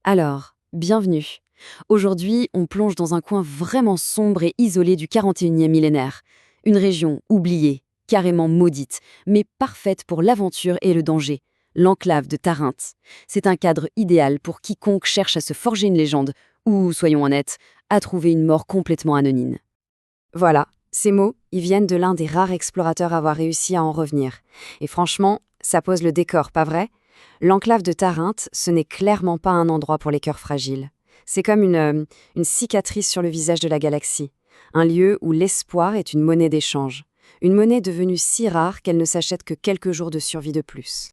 Alors, bienvenue. Aujourd'hui, on plonge dans un coin vraiment sombre et isolé du 41e millénaire. Une région oubliée, carrément maudite, mais parfaite pour l'aventure et le danger. L'enclave de Tarinte. C'est un cadre idéal pour quiconque cherche à se forger une légende, ou, soyons honnêtes, à trouver une mort complètement anonyme. Voilà, ces mots, ils viennent de l'un des rares explorateurs à avoir réussi à en revenir. Et franchement, ça pose le décor, pas vrai? L'enclave de Tarinte, ce n'est clairement pas un endroit pour les cœurs fragiles. C'est comme une cicatrice sur le visage de la galaxie. Un lieu où l'espoir est une monnaie d'échange. Une monnaie devenue si rare qu'elle ne s'achète que quelques jours de survie de plus.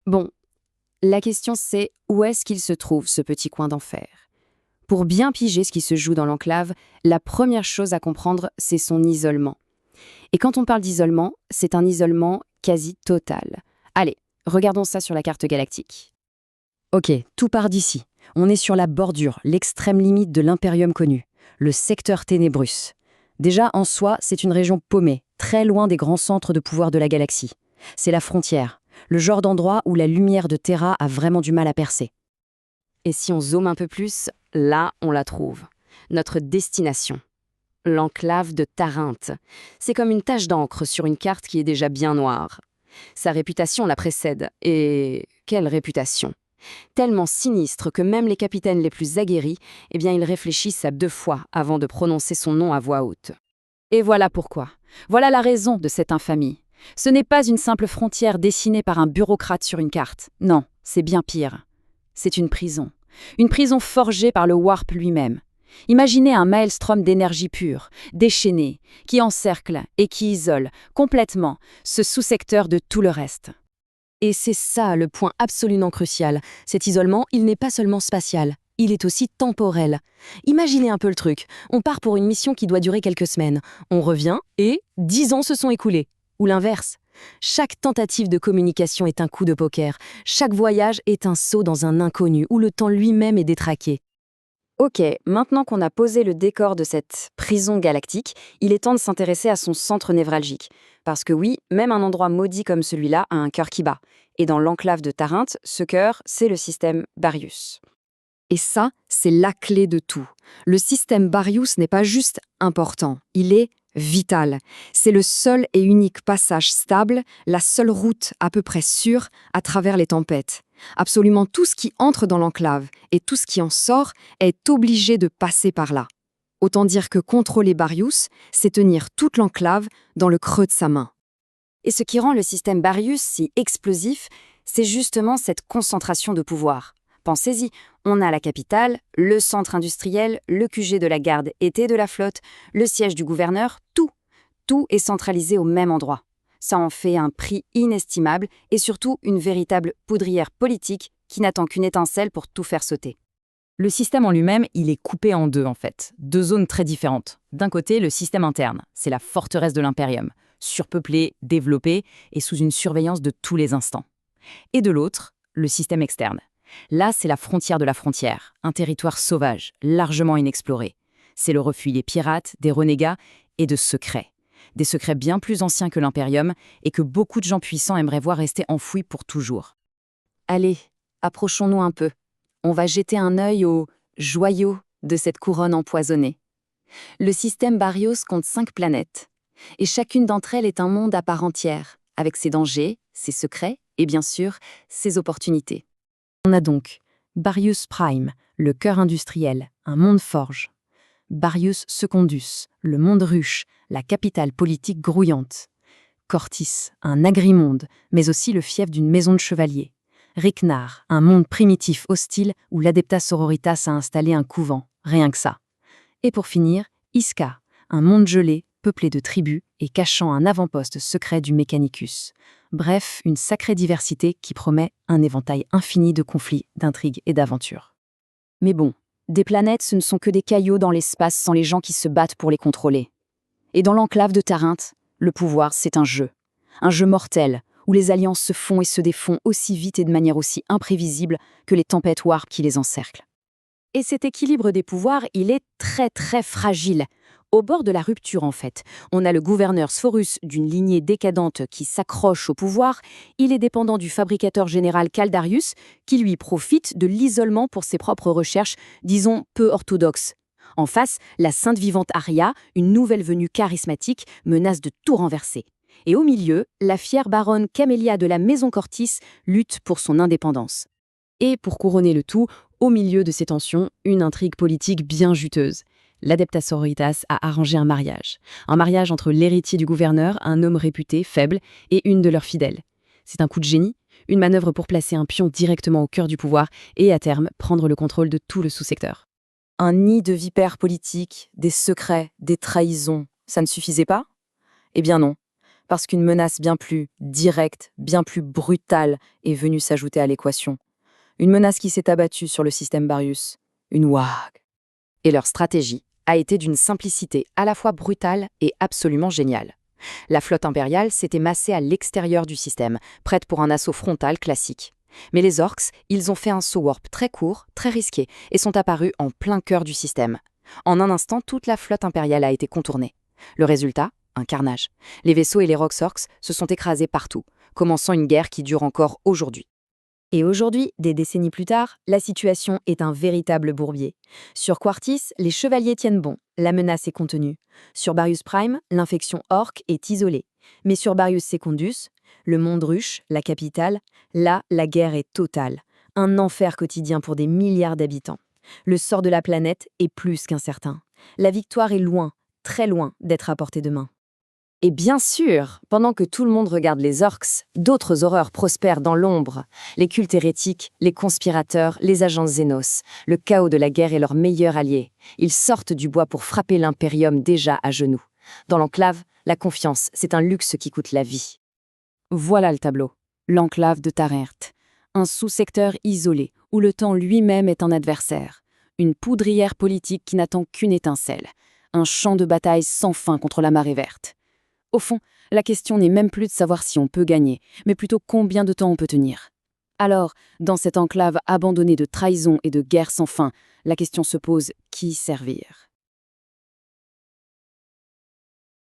Bon, la question c'est où est-ce qu'il se trouve ce petit coin d'enfer? Pour bien piger ce qui se joue dans l'enclave, la première chose à comprendre, c'est son isolement. Et quand on parle d'isolement, c'est un isolement quasi total. Allez, regardons ça sur la carte galactique. Ok, tout part d'ici. On est sur la bordure, l'extrême limite de l'impérium connu, le secteur Ténébrus. Déjà, en soi, c'est une région paumée, très loin des grands centres de pouvoir de la galaxie. C'est la frontière, le genre d'endroit où la lumière de Terra a vraiment du mal à percer. Et si on zoome un peu plus, là, on la trouve. Notre destination. L'enclave de Tarinte. C'est comme une tache d'encre sur une carte qui est déjà bien noire. Sa réputation la précède. Et quelle réputation! Tellement sinistre que même les capitaines les plus aguerris, ils réfléchissent à 2 fois avant de prononcer son nom à voix haute. Et voilà pourquoi. Voilà la raison de cette infamie. Ce n'est pas une simple frontière dessinée par un bureaucrate sur une carte. Non, c'est bien pire. C'est une prison. Une prison forgée par le Warp lui-même. Imaginez un maelstrom d'énergie pure, déchaîné, qui encercle et qui isole complètement ce sous-secteur de tout le reste. Et c'est ça le point absolument crucial. Cet isolement, il n'est pas seulement spatial, il est aussi temporel. Imaginez un peu le truc. On part pour une mission qui doit durer quelques semaines. On revient et 10 ans se sont écoulés. Ou l'inverse. Chaque tentative de communication est un coup de poker. Chaque voyage est un saut dans un inconnu où le temps lui-même est détraqué. Ok, maintenant qu'on a posé le décor de cette prison galactique, il est temps de s'intéresser à son centre névralgique. Parce que oui, même un endroit maudit comme celui-là a un cœur qui bat. Et dans l'enclave de Tarinte, ce cœur, c'est le système Barius. Et ça, c'est la clé de tout. Le système Barius n'est pas juste important, il est vital. C'est le seul et unique passage stable, la seule route à peu près sûre à travers les tempêtes. Absolument tout ce qui entre dans l'enclave et tout ce qui en sort est obligé de passer par là. Autant dire que contrôler Barius, c'est tenir toute l'enclave dans le creux de sa main. Et ce qui rend le système Barius si explosif, c'est justement cette concentration de pouvoir. Pensez-y, on a la capitale, le centre industriel, le QG de la garde été de la flotte, le siège du gouverneur, tout est centralisé au même endroit. Ça en fait un prix inestimable et surtout une véritable poudrière politique qui n'attend qu'une étincelle pour tout faire sauter. Le système en lui-même, il est coupé en deux en fait, 2 zones très différentes. D'un côté, le système interne, c'est la forteresse de l'Imperium, surpeuplée, développée et sous une surveillance de tous les instants. Et de l'autre, le système externe. Là, c'est la frontière de la frontière, un territoire sauvage, largement inexploré. C'est le refuge des pirates, des renégats et de secrets. Des secrets bien plus anciens que l'Imperium et que beaucoup de gens puissants aimeraient voir rester enfouis pour toujours. Allez, approchons-nous un peu. On va jeter un œil aux joyaux de cette couronne empoisonnée. Le système Barrios compte 5 planètes, et chacune d'entre elles est un monde à part entière, avec ses dangers, ses secrets et bien sûr, ses opportunités. On a donc Barius Prime, le cœur industriel, un monde forge. Barius Secondus, le monde ruche, la capitale politique grouillante. Cortis, un agrimonde, mais aussi le fief d'une maison de chevaliers. Riknar, un monde primitif hostile où l'Adepta Sororitas a installé un couvent, rien que ça. Et pour finir, Iska, un monde gelé, peuplé de tribus et cachant un avant-poste secret du Mechanicus. Bref, une sacrée diversité qui promet un éventail infini de conflits, d'intrigues et d'aventures. Mais bon, des planètes, ce ne sont que des caillots dans l'espace sans les gens qui se battent pour les contrôler. Et dans l'enclave de Tarinte, le pouvoir, c'est un jeu mortel, où les alliances se font et se défont aussi vite et de manière aussi imprévisible que les tempêtes warp qui les encerclent. Et cet équilibre des pouvoirs, il est très très fragile. Au bord de la rupture, en fait, on a le gouverneur Sforus d'une lignée décadente qui s'accroche au pouvoir. Il est dépendant du fabricateur général Caldarius, qui lui profite de l'isolement pour ses propres recherches, disons peu orthodoxes. En face, la sainte vivante Aria, une nouvelle venue charismatique, menace de tout renverser. Et au milieu, la fière baronne Camélia de la Maison Cortis lutte pour son indépendance. Et pour couronner le tout, au milieu de ces tensions, une intrigue politique bien juteuse. L'Adeptas Sororitas a arrangé un mariage. Un mariage entre l'héritier du gouverneur, un homme réputé, faible, et une de leurs fidèles. C'est un coup de génie, une manœuvre pour placer un pion directement au cœur du pouvoir et, à terme, prendre le contrôle de tout le sous-secteur. Un nid de vipères politiques, des secrets, des trahisons, ça ne suffisait pas? Eh bien non, parce qu'une menace bien plus directe, bien plus brutale est venue s'ajouter à l'équation. Une menace qui s'est abattue sur le système Barius, une WAG. Et leur stratégie a été d'une simplicité à la fois brutale et absolument géniale. La flotte impériale s'était massée à l'extérieur du système, prête pour un assaut frontal classique. Mais les orques, ils ont fait un saut warp très court, très risqué, et sont apparus en plein cœur du système. En un instant, toute la flotte impériale a été contournée. Le résultat, un carnage. Les vaisseaux et les Rox Orcs se sont écrasés partout, commençant une guerre qui dure encore aujourd'hui. Et aujourd'hui, des décennies plus tard, la situation est un véritable bourbier. Sur Quartis, les chevaliers tiennent bon, la menace est contenue. Sur Barius Prime, l'infection orque est isolée. Mais sur Barius Secundus, le monde ruche, la capitale, là, la guerre est totale. Un enfer quotidien pour des milliards d'habitants. Le sort de la planète est plus qu'incertain. La victoire est loin, très loin d'être à portée de main. Et bien sûr, pendant que tout le monde regarde les orques, d'autres horreurs prospèrent dans l'ombre. Les cultes hérétiques, les conspirateurs, les agents Xénos. Le chaos de la guerre est leur meilleur allié. Ils sortent du bois pour frapper l'impérium déjà à genoux. Dans l'enclave, la confiance, c'est un luxe qui coûte la vie. Voilà le tableau. L'enclave de Tarert. Un sous-secteur isolé, où le temps lui-même est un adversaire. Une poudrière politique qui n'attend qu'une étincelle. Un champ de bataille sans fin contre la marée verte. Au fond, la question n'est même plus de savoir si on peut gagner, mais plutôt combien de temps on peut tenir. Alors, dans cette enclave abandonnée de trahison et de guerre sans fin, la question se pose: qui servir ?